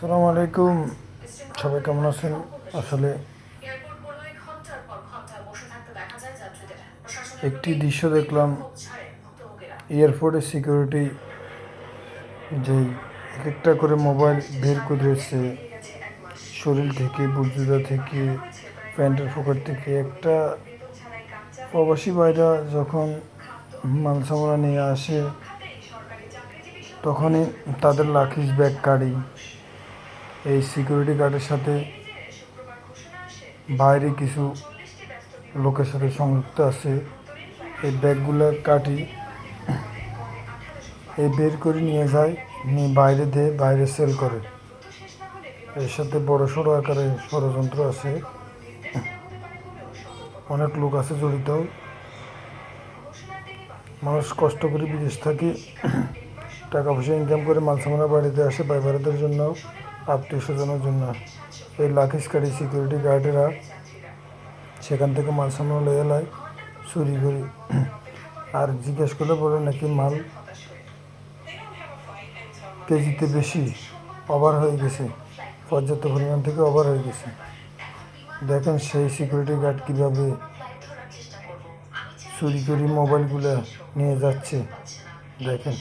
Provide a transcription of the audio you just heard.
আসসালামু আলাইকুম, সবাই কেমন আছেন? আসলে একটি দৃশ্য দেখলাম, এয়ারপোর্টের সিকিউরিটি যেই এক একটা করে মোবাইল বের করেছে শরীর থেকে, বুজুদা থেকে, প্যান্টের পকেট থেকে। একটা প্রবাসী ভাইরা যখন মাল সামানা নিয়ে আসে তখনই তাদের লাকিজ ব্যাগ কাড়ি এই সিকিউরিটি গার্ডের সাথে বাইরে কিছু লোকের সাথে সংযুক্ত আছে। এই ব্যাগগুলো কাটি, এই বের করে নিয়ে যায়, নিয়ে বাইরে দিয়ে বাইরে সেল করে। এর সাথে বড় সড়ো আকারে ষড়যন্ত্র আছে, অনেক লোক আছে জড়িত। মানুষ কষ্ট করে বিদেশ থাকে, টাকা পয়সা ইনকাম করে মাল সামানা বাড়িতে আসে ভাই ভাইদের জন্য, আত্মীয় স্বজনের জন্য। এই লাকিজ কাটি সিকিউরিটি গার্ডেরা সেখান থেকে মাল সামানা লয়ে এলায় চুরি করি। আর জিজ্ঞেস করলে বলে নাকি মাল কেজিতে বেশি, ওভার হয়ে গেছে, পর্যাপ্ত পরিমাণ থেকে ওভার হয়ে গেছে। দেখেন সেই সিকিউরিটি গার্ড কীভাবে চুরি করে মোবাইলগুলো নিয়ে যাচ্ছে, দেখেন।